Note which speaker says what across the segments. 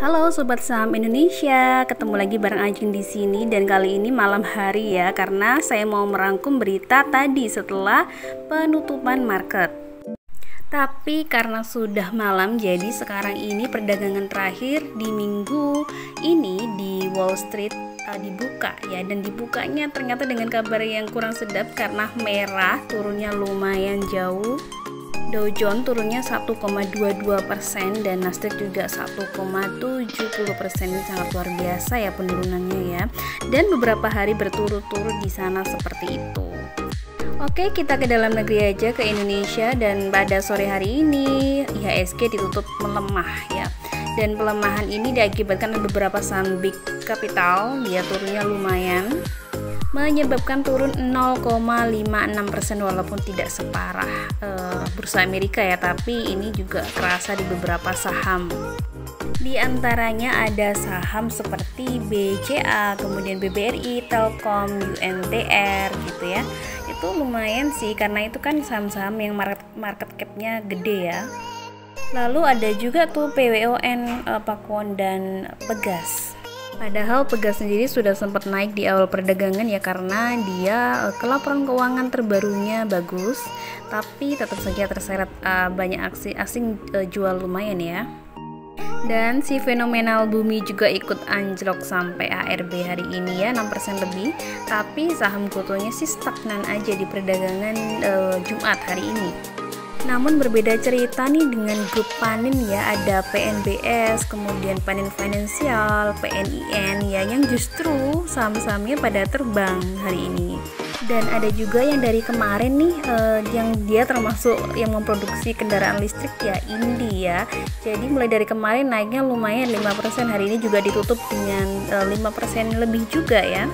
Speaker 1: Halo Sobat Saham Indonesia, ketemu lagi bareng Ajeng di sini dan kali ini malam hari ya, karena saya mau merangkum berita tadi setelah penutupan market. Tapi karena sudah malam, jadi sekarang ini perdagangan terakhir di minggu ini di Wall Street dibuka ya, dan dibukanya ternyata dengan kabar yang kurang sedap karena merah, turunnya lumayan jauh. Dow Jones turunnya 1,22% dan Nasdaq juga 1,70%. Ini sangat luar biasa ya penurunannya ya. Dan beberapa hari berturut-turut di sana seperti itu. Oke, kita ke dalam negeri aja, ke Indonesia, dan pada sore hari ini IHSG ditutup melemah ya. Dan pelemahan ini diakibatkan beberapa saham big capital, dia turunnya lumayan, menyebabkan turun 0,56% walaupun tidak separah bursa Amerika ya, tapi ini juga terasa di beberapa saham. Di antaranya ada saham seperti BCA, kemudian BBRI, Telkom, UNTR gitu ya. Itu lumayan sih karena itu kan saham-saham yang market cap-nya gede ya. Lalu ada juga tuh PWON, Pakuwon dan Pegas. Padahal Pegas sendiri sudah sempat naik di awal perdagangan ya, karena dia laporan keuangan terbarunya bagus, tapi tetap saja terseret banyak aksi asing jual lumayan ya. Dan si fenomenal Bumi juga ikut anjlok sampai ARB hari ini ya, 6% lebih, tapi saham gotonya sih stagnan aja di perdagangan Jumat hari ini. Namun berbeda cerita nih dengan grup Panin ya, ada PNBS, kemudian Panin Financial, PNIN ya, yang justru saham-sahamnya pada terbang hari ini. Dan ada juga yang dari kemarin nih yang dia termasuk yang memproduksi kendaraan listrik ya, Indi ya. Jadi mulai dari kemarin naiknya lumayan 5%, hari ini juga ditutup dengan 5% lebih juga ya.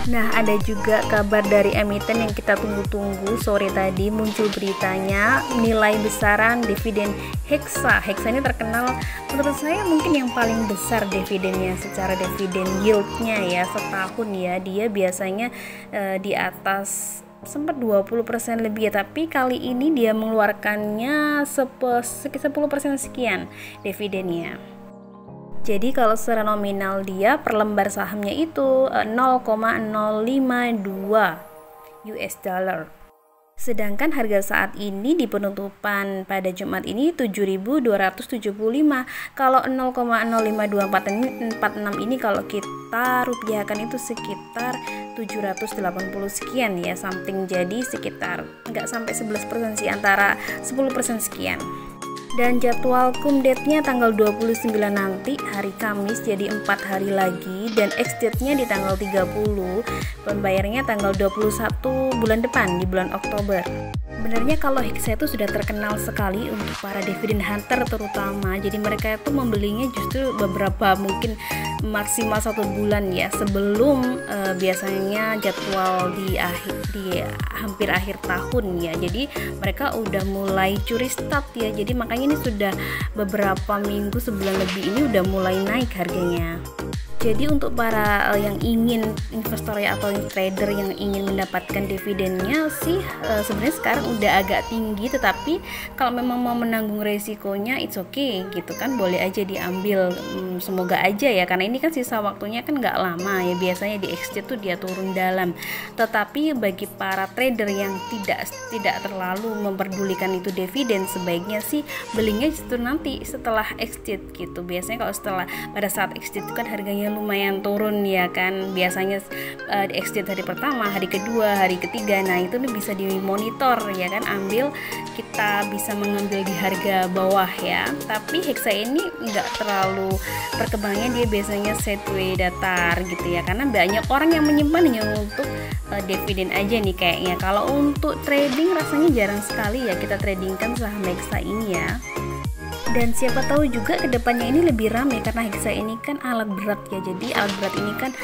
Speaker 1: Nah, ada juga kabar dari emiten yang kita tunggu-tunggu. Sore tadi muncul beritanya nilai besaran dividen Hexa. Hexa ini terkenal menurut saya mungkin yang paling besar dividennya secara dividen yieldnya ya, setahun ya. Dia biasanya di atas sempat 20% lebih ya, tapi kali ini dia mengeluarkannya 10% sekian dividennya. Jadi kalau secara nominal dia per lembar sahamnya itu 0,052 US dollar. Sedangkan harga saat ini di penutupan pada Jumat ini 7.275. Kalau 0,05246 ini kalau kita rupiahkan itu sekitar 780 sekian ya, something, jadi sekitar nggak sampai 11% sih, antara 10% sekian. Dan jadwal kumdate-nya tanggal 29 nanti, hari Kamis, jadi 4 hari lagi, dan ex-date-nya di tanggal 30, pembayarannya tanggal 21 bulan depan, di bulan Oktober. Sebenarnya kalau Hexa itu sudah terkenal sekali untuk para dividend hunter terutama, jadi mereka itu membelinya justru beberapa, mungkin maksimal 1 bulan ya sebelum biasanya jadwal di hampir akhir tahun ya. Jadi mereka udah mulai curi start ya, jadi makanya ini sudah beberapa minggu, sebulan lebih ini udah mulai naik harganya. Jadi untuk para yang ingin investor ya atau trader yang ingin mendapatkan dividennya sih sebenarnya sekarang udah agak tinggi, tetapi kalau memang mau menanggung resikonya it's okay gitu kan, boleh aja diambil. Semoga aja ya, karena ini kan sisa waktunya kan nggak lama ya, biasanya di exchange tuh dia turun dalam. Tetapi bagi para trader yang tidak terlalu memperdulikan itu dividen, sebaiknya sih belinya justru nanti setelah exchange gitu. Biasanya kalau pada saat exchange itu kan harganya lumayan turun ya kan, biasanya di exchange hari pertama, hari kedua, hari ketiga. Nah itu nih bisa dimonitor ya kan, ambil, kita bisa mengambil di harga bawah ya. Tapi Hexa ini nggak terlalu perkembangannya, dia biasanya sideways datar gitu ya, karena banyak orang yang menyimpannya untuk dividen aja nih kayaknya. Kalau untuk trading rasanya jarang sekali ya kita tradingkan saham Hexa ini ya. Dan siapa tahu juga kedepannya ini lebih ramai karena Hexa ini kan alat berat ya, jadi alat berat ini kan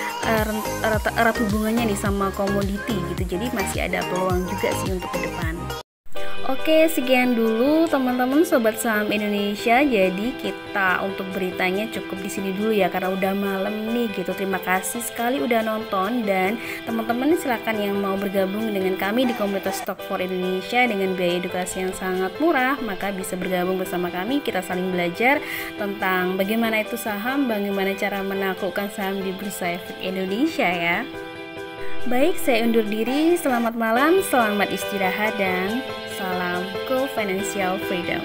Speaker 1: erat hubungannya nih sama komoditi gitu, jadi masih ada peluang juga sih untuk ke depan. Oke, sekian dulu teman-teman sobat saham Indonesia. Jadi kita untuk beritanya cukup di sini dulu ya, karena udah malam nih gitu. Terima kasih sekali udah nonton, dan teman-teman silakan yang mau bergabung dengan kami di komunitas Stock for Indonesia dengan biaya edukasi yang sangat murah, maka bisa bergabung bersama kami. Kita saling belajar tentang bagaimana itu saham, bagaimana cara menaklukkan saham di Bursa Efek Indonesia ya. Baik, saya undur diri. Selamat malam, selamat istirahat, dan salam Go Financial Freedom.